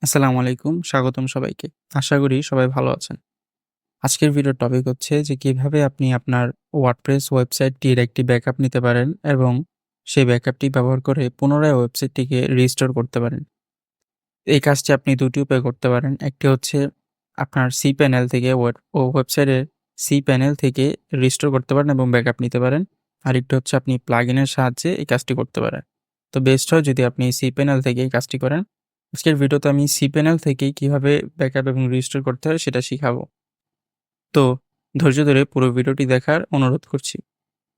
আসসালামু আলাইকুম। স্বাগতম সবাইকে। আশা করি সবাই ভালো আছেন। আজকের ভিডিওর টপিক হচ্ছে যে কিভাবে আপনি আপনার WordPress ওয়েবসাইটটির একটি ব্যাকআপ নিতে পারেন এবং সেই ব্যাকআপটি ব্যবহার করে পুনরায় ওয়েবসাইটটিকে রিস্টোর করতে পারেন। এই কাজটি আপনি ২ টি উপায়ে করতে পারেন। একটি হচ্ছে আপনার cPanel থেকে ওয়েবসাইটের cPanel থেকে রিস্টোর করতে পারেন এবং ব্যাকআপ নিতে পারেন। আরেকটি হচ্ছে আপনি প্লাগইনের সাহায্যে এই কাজটি করতে পারেন। তো বেস্ট হয় যদি আপনি cPanel থেকে এই কাজটি করেন। আজকের ভিডিওতে আমি cPanel থেকেই কিভাবে ব্যাকআপ এবং রিস্টোর করতে হয় সেটা শিখাবো। তো ধৈর্য ধরে পুরো ভিডিওটি দেখার অনুরোধ করছি।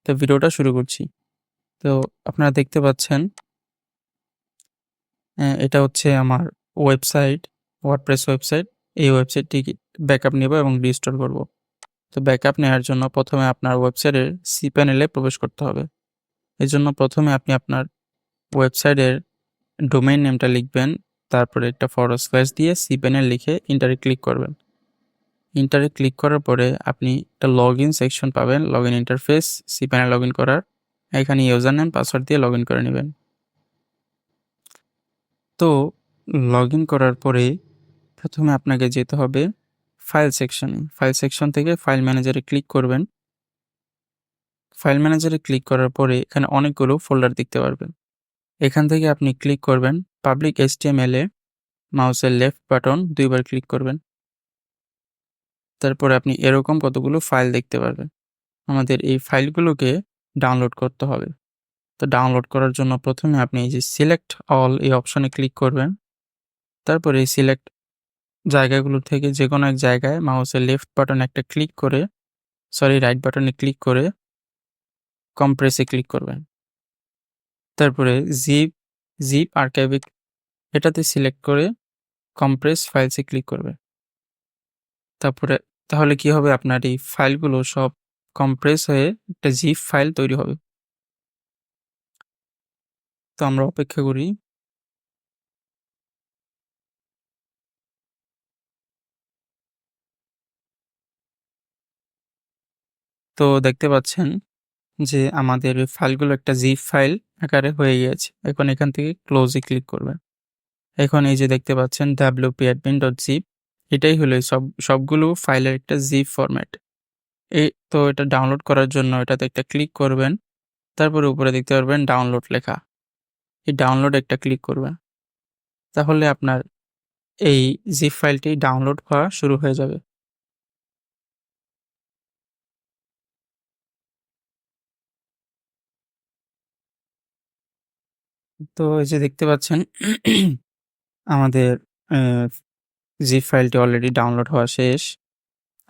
তো ভিডিওটা শুরু করছি। তো আপনারা দেখতে পাচ্ছেন এটা হচ্ছে আমার ওয়েবসাইট, WordPress ওয়েবসাইট। এই ওয়েবসাইটটি ব্যাকআপ নেব এবং রিস্টোর করব। তো ব্যাকআপ নেওয়ার জন্য ১ম এ আপনার ওয়েবসাইটের cPanel এ প্রবেশ করতে হবে। এজন্য ১ম এ আপনি আপনার ওয়েবসাইটের ডোমেইন নেমটা লিখবেন। তারপরে একটা ফরওয়ার্ড স্ল্যাশ দিয়ে cPanel লিখে এন্টারে ক্লিক করবেন। এন্টারে ক্লিক করার পরে আপনি একটা লগইন সেকশন পাবেন, লগইন ইন্টারফেস cPanel লগইন করার। এখানে ইউজার নেম, পাসওয়ার্ড দিয়ে লগইন করে নিবেন। তো লগইন করার পরে ১ম এ আপনাকে যেতে হবে ফাইল সেকশনে। ফাইল সেকশন থেকে ফাইল ম্যানেজারে ক্লিক করবেন। ফাইল ম্যানেজারে ক্লিক করার পরে এখানে অনেকগুলো ফোল্ডার দেখতে পারবেন। এখান থেকে আপনি ক্লিক করবেন পাবলিক HTML এ মাউসের লেফট বাটন ২ বার ক্লিক করবেন। তারপরে আপনি এরকম কতগুলো ফাইল দেখতে পারবেন। আমাদের এই ফাইলগুলোকে ডাউনলোড করতে হবে। তো ডাউনলোড করার জন্য ১ম এ আপনি এই যে সিলেক্ট অল এই অপশনে ক্লিক করবেন। তারপরে এই সিলেক্ট জায়গাগুলো থেকে যেকোনো এক জায়গায় মাউসের লেফট বাটন একটা ক্লিক করে রাইট বাটনে ক্লিক করে কম্প্রেস এ ক্লিক করবেন। তারপরে জিপ আর্কাইভ এটাতে সিলেক্ট করে কম্প্রেস ফাইলস এ ক্লিক করবেন। তাহলে কি হবে, আপনার এই ফাইলগুলো সব কম্প্রেস হয়ে একটা জিপ ফাইল তৈরি হবে। তো আমরা অপেক্ষা করি। তো দেখতে পাচ্ছেন যে আমাদের ওই ফাইলগুলো একটা জিপ ফাইল আকারে হয়ে গিয়েছে। এখন এখান থেকে ক্লোজ এ ক্লিক করবেন। এখন এই যে দেখতে পাচ্ছেন wp-admin.zip এটাই হলো সবগুলো ফাইলের একটা জিপ ফরম্যাট। তো এটা ডাউনলোড করার জন্য এটাতে একটা ক্লিক করবেন। তারপরে উপরে দেখতে পারবেন ডাউনলোড লেখা। এই ডাউনলোড একটা ক্লিক করবেন। তাহলে আপনার এই জিপ ফাইলটি ডাউনলোড হওয়া শুরু হয়ে যাবে। তো এই যে দেখতে পাচ্ছেন আমাদের অ্যা জিপ ফাইলটি অলরেডি ডাউনলোড হওয়া শেষ।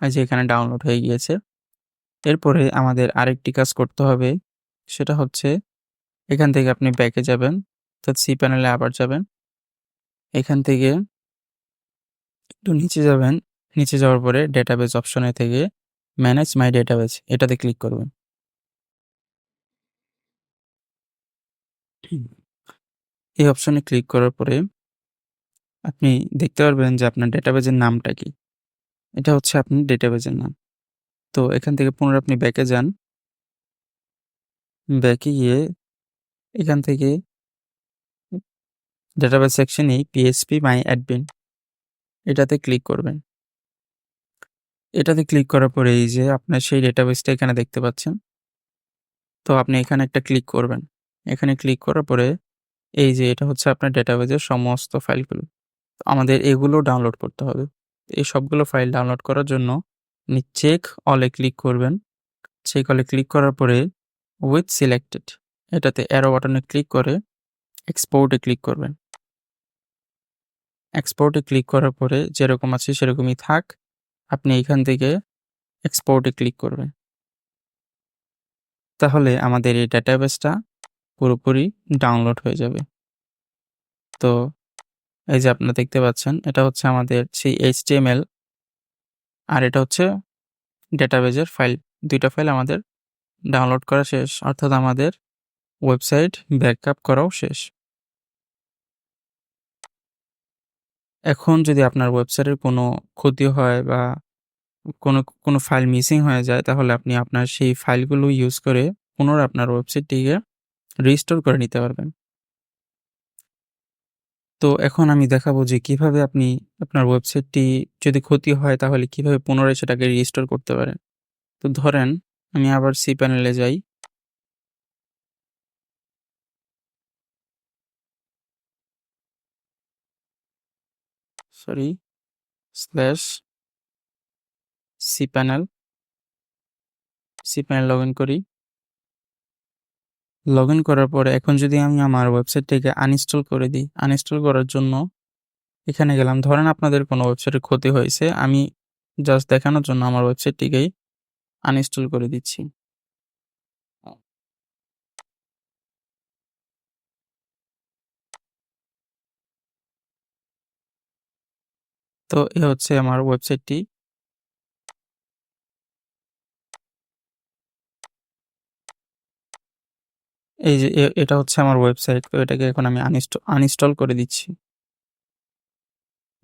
এই যে এখানে ডাউনলোড হয়ে গিয়েছে। এরপরে আমাদের আরেকটি কাজ করতে হবে। সেটা হচ্ছে এখান থেকে আপনি ব্যাকে যাবেন। অর্থাৎ cPanel এ আবার যাবেন। এখান থেকে একটু নিচে যাবেন। নিচে যাওয়ার পরে ডেটাবেস অপশনে থেকে ম্যানেজ মাই ডেটাবেস এটাতে ক্লিক করবেন। এই অপশনে ক্লিক করার পরে আপনি দেখতে পারবেন যে আপনার ডেটাবেজের নামটা কি? এটা হচ্ছে আপনার ডেটাবেজের নাম। তো এখান থেকে পুনরায় আপনি ব্যাকে যান। ব্যাকে গিয়ে এখান থেকে ডেটাবেস সেকশনেই php-myadmin এটাতে ক্লিক করবেন। এটাতে ক্লিক করার পরে এই যে আপনার সেই ডেটাবেসটা এখানে দেখতে পাচ্ছেন। তো আপনি এখানে একটা ক্লিক করবেন। এখানে ক্লিক করার পরে এই যে এটা হচ্ছে আপনার ডেটাবেজের সমস্ত ফাইলগুলো। তো আমাদের এগুলো ডাউনলোড করতে হবে। এই সবগুলো ফাইল ডাউনলোড করার জন্য আপনি চেক অল এ ক্লিক করবেন। চেক অল এ ক্লিক করার পরে উইথ সিলেক্টেড এটাতে অ্যারো বাটনে ক্লিক করে এক্সপোর্ট এ ক্লিক করবেন। এক্সপোর্ট এ ক্লিক করার পরে যেরকম আছে সেরকমই থাক। আপনি এখান থেকে এক্সপোর্ট এ ক্লিক করবেন। তাহলে আমাদের এই ডেটাবেসটা পুরোপুরি ডাউনলোড হয়ে যাবে। তো এই যে আপনারা দেখতে পাচ্ছেন এটা হচ্ছে আমাদের সেই HTML আর এটা হচ্ছে ডেটাবেজের ফাইল। ২ টা ফাইল আমাদের ডাউনলোড করা শেষ। অর্থাৎ আমাদের ওয়েবসাইট ব্যাকআপ করাও শেষ। এখন যদি আপনার ওয়েবসাইটের কোনো ক্ষতি হয় বা কোনো ফাইল মিসিং হয়ে যায় তাহলে আপনি আপনার সেই ফাইলগুলো ইউজ করে পুনরায় আপনার ওয়েবসাইটটিকে রিস্টোর করে নিতে পারবেন। তো এখন আমি দেখাবো যে কিভাবে আপনি আপনার ওয়েবসাইটটি যদি ক্ষতি হয় তাহলে কিভাবে পুনরায় সেটাকে রিস্টোর করতে পারেন। তো ধরেন আমি আবার cPanel এ যাই। সরি, স্ল্যাশ cPanel, লগইন করি। লগইন করার পরে এখন যদি আমি আমার ওয়েবসাইটটিকে আনইনস্টল করে দিই, আনইনস্টল করার জন্য এখানে গেলাম। ধরেন আপনাদের কোনো ওয়েবসাইটের ক্ষতি হয়েছে। আমি জাস্ট দেখানোর জন্য আমার ওয়েবসাইটটিকেই আনইনস্টল করে দিচ্ছি। তো এ হচ্ছে আমার ওয়েবসাইটটি। এই যে এটা হচ্ছে আমার ওয়েবসাইট। তো এটাকে এখন আমি আনইনস্টল করে দিচ্ছি।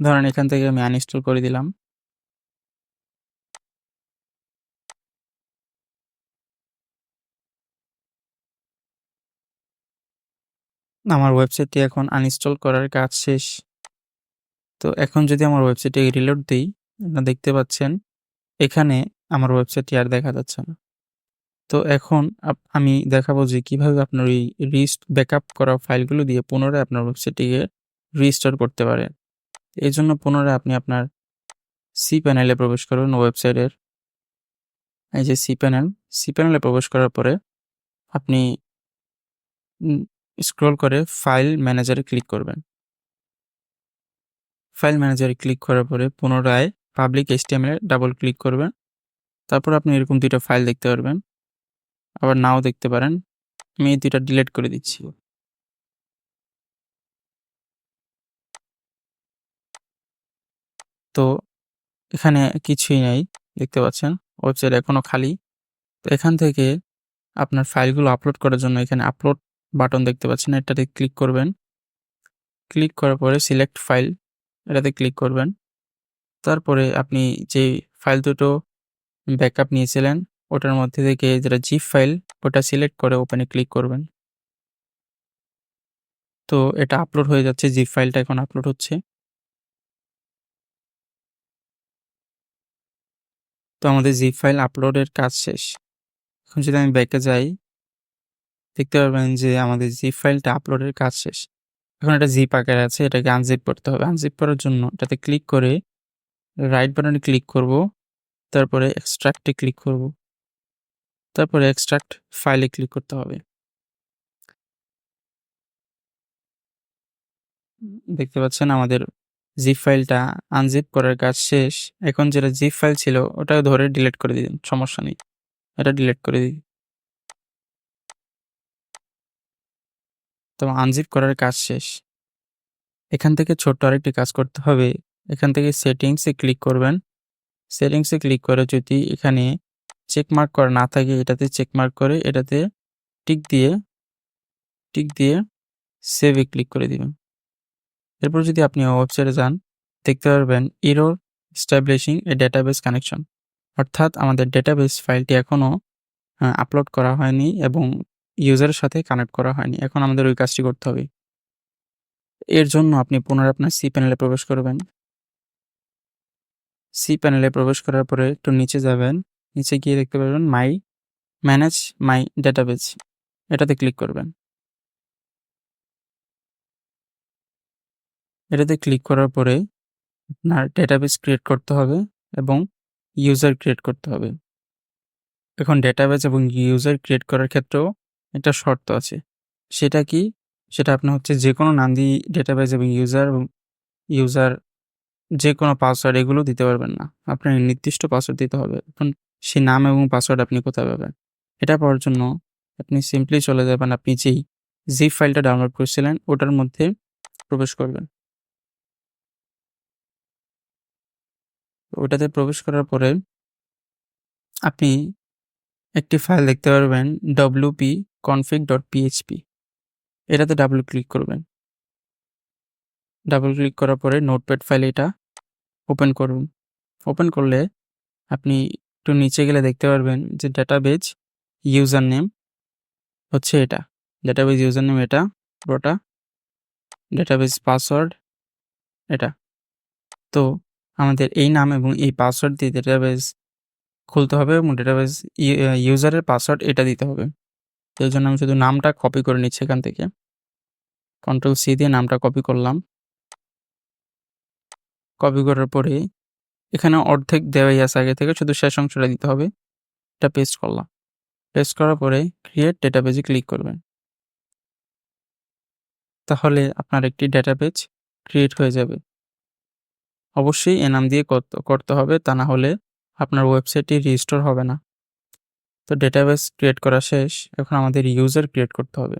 ধরেন এখান থেকে আমি আনইনস্টল করে দিলাম। আমার ওয়েবসাইটটি এখন আনইনস্টল করার কাজ শেষ। তো এখন যদি আমার ওয়েবসাইটে রিলোড দেই, আপনারা দেখতে পাচ্ছেন এখানে আমার ওয়েবসাইটটি আর দেখা যাচ্ছে না। তো এখন আমি দেখাবো যে কিভাবে আপনার ওই ব্যাকআপ করা ফাইলগুলো দিয়ে পুনরায় আপনার ওয়েবসাইটটিকে রিস্টোর করতে পারেন। এজন্য পুনরায় আপনি আপনার cPanel এ প্রবেশ করুন ওয়েবসাইটের। এই যে cPanel এ প্রবেশ করার পরে আপনি স্ক্রল করে ফাইল ম্যানেজারে ক্লিক করবেন। ফাইল ম্যানেজারে ক্লিক করার পরে পুনরায় পাবলিক HTML এ ডাবল ক্লিক করবেন। তারপর আপনি এরকম ২ টা ফাইল দেখতে পারবেন। আবার নাও দেখতে পারেন। আমি এই ২ টা ডিলিট করে দিচ্ছি। তো এখানে কিছুই নাই, দেখতে পাচ্ছেন। ওয়েবসাইট এখনো খালি। তো এখান থেকে আপনার ফাইলগুলো আপলোড করার জন্য এখানে আপলোড বাটন দেখতে পাচ্ছেন। এটাতে ক্লিক করবেন। ক্লিক করার পরে সিলেক্ট ফাইল এটাতে ক্লিক করবেন। তারপরে আপনি যেই ফাইল দুটো ব্যাকআপ নিয়েছিলেন ওটার মধ্যে থেকে যেটা জিপ ফাইল ওটা সিলেক্ট করে ওপেনে ক্লিক করবেন। তো এটা আপলোড হয়ে যাচ্ছে, জিপ ফাইলটা এখন আপলোড হচ্ছে। তো আমাদের জিপ ফাইল আপলোডের কাজ শেষ। এখন যদি আমি ব্যাকে যাই, দেখতে পারবেন যে আমাদের জিপ ফাইলটা আপলোডের কাজ শেষ। এখন এটা জিপ আকারে আছে, এটাকে আনজিপ করতে হবে। আনজিপ করার জন্য এটাতে ক্লিক করে রাইট বাটনে ক্লিক করব, তারপরে এক্সট্রাক্ট এ ক্লিক করব। তারপরে এক্সট্রাক্ট ফাইলে ক্লিক করতে হবে। দেখতে পাচ্ছেন আমাদের জিপ ফাইলটা আনজিপ করার কাজ শেষ। এখন যেটা জিপ ফাইল ছিল ওটা ধরে ডিলিট করে দিন, সমস্যা নেই। এটা ডিলিট করে দিই। তো আনজিপ করার কাজ শেষ। এখান থেকে ছোট্ট আরেকটি কাজ করতে হবে। এখান থেকে সেটিংস এ ক্লিক করবেন। সেটিংস এ ক্লিক করে যদি এখানে চেক মার্ক করা না থাকে এটাতে চেক মার্ক করে এটাতে টিক দিয়ে সেভ এ ক্লিক করে দিবেন। এরপর যদি আপনি ওয়েবসাইটে যান, দেখতে পারবেন এরর এস্টাবলিশিং এ ডেটাবেস কানেকশন। অর্থাৎ আমাদের ডেটাবেস ফাইলটি এখনো আপলোড করা হয়নি এবং ইউজারের সাথে কানেক্ট করা হয়নি। এখন আমাদের ওই কাজটি করতে হবে। এর জন্য আপনি পুনরায় আপনার cPanel এ প্রবেশ করবেন। cPanel এ প্রবেশ করার পরে একটু নিচে যাবেন। নিচে গিয়ে দেখতে পারবেন ম্যানেজ মাই ডেটাবেস, এটাতে ক্লিক করবেন। এটাতে ক্লিক করার পরে আপনার ডেটাবেস ক্রিয়েট করতে হবে এবং ইউজার ক্রিয়েট করতে হবে। এখন ডেটাবেস এবং ইউজার ক্রিয়েট করার ক্ষেত্রেও একটা শর্ত আছে। সেটা কি? সেটা আপনার হচ্ছে যেকোনো নাম দিয়ে ডেটাবেস এবং ইউজার যেকোনো পাসওয়ার্ড এগুলো দিতে পারবেন না। আপনার নির্দিষ্ট পাসওয়ার্ড দিতে হবে। এখন সেই নাম এবং পাসওয়ার্ড আপনি কোথায় পাবেন? এটা পাওয়ার জন্য আপনি সিম্পলি চলে যাবেন আপনি যেই জিপ ফাইলটা ডাউনলোড করেছিলেন ওটার মধ্যে প্রবেশ করবেন। ওটাতে প্রবেশ করার পরে আপনি একটি ফাইল দেখতে পারবেন wp-config.php, এটাতে ডাবল ক্লিক করবেন। ডাবল ক্লিক করার পরে নোটপ্যাড ফাইলে এটা ওপেন করুন। ওপেন করলে আপনি একটু নিচে গেলে দেখতে পারবেন যে ডেটাবেজ ইউজার নেম হচ্ছে এটা। ডেটাবেজ ইউজার নেম এটা পুরোটা। ডেটাবেস পাসওয়ার্ড এটা। তো আমাদের এই নাম এবং এই পাসওয়ার্ড দিয়ে ডেটাবেস খুলতে হবে এবং ডেটাবেস ইউজারের পাসওয়ার্ড এটা দিতে হবে। তো এইজন্য আমি শুধু নামটা কপি করে নিচ্ছি এখান থেকে। Ctrl+C দিয়ে নামটা কপি করলাম। কপি করার পরে এখানে অর্ধেক দেওয়াই আছে আগে থেকে, শুধু শেষ অংশটা দিতে হবে। এটা পেস্ট করলাম। পেস্ট করার পরে ক্রিয়েট ডেটাবেজে ক্লিক করবেন। তাহলে আপনার একটি ডেটাবেজ ক্রিয়েট হয়ে যাবে। অবশ্যই এ নাম দিয়ে করতে হবে, তা না হলে আপনার ওয়েবসাইটটি রিস্টোর হবে না। তো ডেটাবেস ক্রিয়েট করা শেষ। এখন আমাদের ইউজার ক্রিয়েট করতে হবে।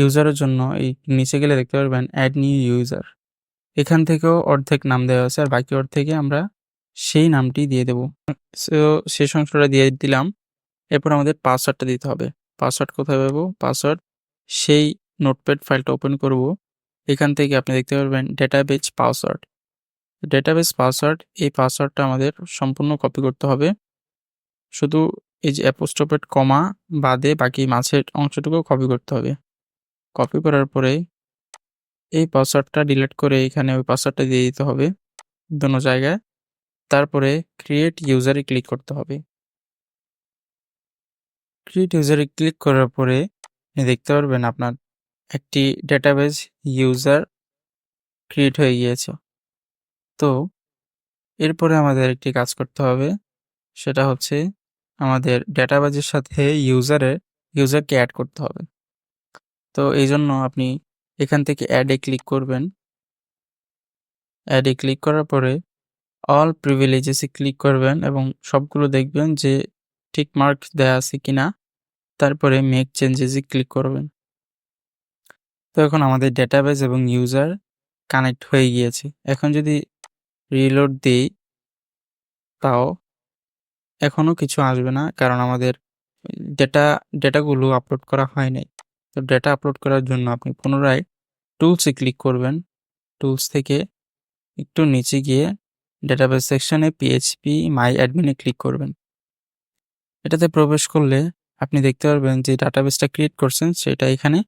ইউজারের জন্য এই নিচে গেলে দেখতে পারবেন অ্যাড নিউ ইউজার। এখান থেকেও অর্ধেক নাম দেওয়া আছে আর বাকি অর্ধেকে আমরা সেই নামটি দিয়ে দেব। সো শেষ অংশটা দিয়ে দিলাম। এরপর আমাদের পাসওয়ার্ডটা দিতে হবে। পাসওয়ার্ড কোথায় পাবো? পাসওয়ার্ড সেই নোটপ্যাড ফাইলটা ওপেন করব। এখান থেকে আপনি দেখতে পারবেন ডেটাবেজ পাসওয়ার্ড। ডেটাবেস পাসওয়ার্ড, এই পাসওয়ার্ডটা আমাদের সম্পূর্ণ কপি করতে হবে। শুধু এই যে অ্যাপোস্ট্রোফেট কমা বাদে বাকি মাঝের অংশটুকু কপি করতে হবে। কপি করার পরে এই পাসওয়ার্ডটা ডিলিট করে এখানে ওই পাসওয়ার্ডটা দিয়ে দিতে হবে দোনো জায়গায়। তারপরে ক্রিয়েট ইউজারে ক্লিক করতে হবে। ক্রিয়েট ইউজারে ক্লিক করার পরে দেখতে পারবেন আপনার একটি ডেটাবেস ইউজার ক্রিয়েট হয়ে গিয়েছে। তো এরপরে আমাদের একটি কাজ করতে হবে, সেটা হচ্ছে আমাদের ডেটাবেজের সাথে ইউজারকে অ্যাড করতে হবে। তো এইজন্য আপনি এখান থেকে অ্যাডে ক্লিক করবেন। অ্যাডে ক্লিক করার পরে অল প্রিভিলেজেসে ক্লিক করবেন এবং সবগুলো দেখবেন যে টিক মার্ক দেয়া আছে কিনা। তারপরে মেক চেঞ্জেসে ক্লিক করবেন। তো এখন আমাদের ডেটাবেস এবং ইউজার কানেক্ট হয়ে গিয়েছে। এখন যদি রিলোড দেই তাও এখনও কিছু আসবে না, কারণ আমাদের ডেটাগুলো আপলোড করা হয় নাই। তো ডেটা আপলোড করার জন্য আপনি পুনরায় টুলসে ক্লিক করবেন। টুলস থেকে একটু নিচে গিয়ে ডেটাবেস সেকশনে পিএইচপি মাই অ্যাডমিনে ক্লিক করবেন। এটাতে প্রবেশ করলে আপনি দেখতে পারবেন যে ডাটাবেসটা ক্রিয়েট করছেন সেটা এখানে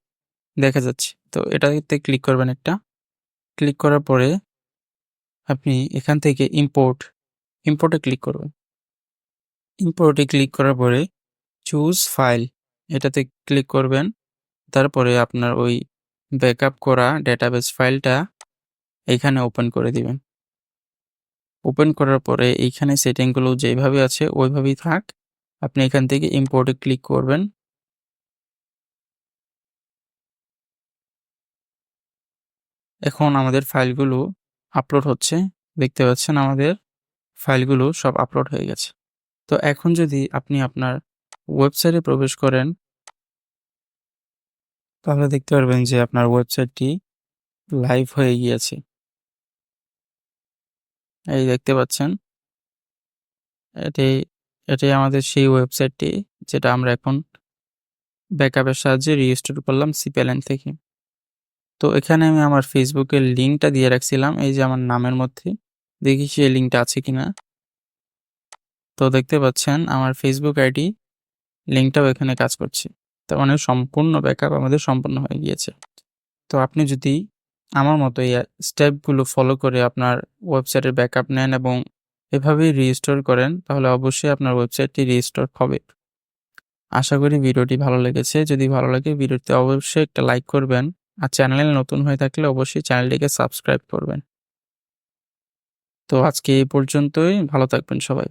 দেখা যাচ্ছে। তো এটাতে ক্লিক করবেন একটা। ক্লিক করার পরে আপনি এখান থেকে ইম্পোর্টে ক্লিক করবেন। ইম্পোর্টে ক্লিক করার পরে চুজ ফাইল এটাতে ক্লিক করবেন। তারপরে আপনার ওই ব্যাকআপ করা ডেটাবেস ফাইলটা এখানে ওপেন করে দিবেন। ওপেন করার পরে এইখানে সেটিংগুলো যেভাবে আছে ওইভাবেই থাক। আপনি এখান থেকে ইম্পোর্টে ক্লিক করবেন। এখন আমাদের ফাইলগুলো আপলোড হচ্ছে। দেখতে পাচ্ছেন আমাদের ফাইলগুলো সব আপলোড হয়ে গেছে। তো এখন যদি আপনি আপনার ওয়েবসাইটে প্রবেশ করেন তাহলে দেখতে পারবেন যে আপনার ওয়েবসাইটটি লাইভ হয়ে গিয়েছে। এই দেখতে পাচ্ছেন এটাই আমাদের সেই ওয়েবসাইটটি যেটা আমরা এখন ব্যাকআপের সাহায্যে রিস্টোর করলাম সিপিএলএন থেকে। তো এখানে আমি আমার ফেসবুকের লিঙ্কটা দিয়ে রাখছিলাম এই যে আমার নামের মধ্যে, দেখি সেই লিঙ্কটা আছে কিনা। তো দেখতে পাচ্ছেন আমার ফেসবুক আইডি লিঙ্কটাও এখানে কাজ করছে। তার মানে সম্পূর্ণ ব্যাকআপ আমাদের সম্পন্ন হয়ে গিয়েছে। তো আপনি যদি আমার মতো এই স্টেপগুলো ফলো করে আপনার ওয়েবসাইটের ব্যাকআপ নেন এবং এভাবেই রিস্টোর করেন তাহলে অবশ্যই আপনার ওয়েবসাইটটি রিস্টোর হবে। আশা করি ভিডিওটি ভালো লেগেছে। যদি ভালো লাগে ভিডিওতে অবশ্যই একটা লাইক করবেন আর চ্যানেলে নতুন হয়ে থাকলে অবশ্যই চ্যানেলটিকে সাবস্ক্রাইব করবেন। তো আজকে এই পর্যন্তই। ভালো থাকবেন সবাই।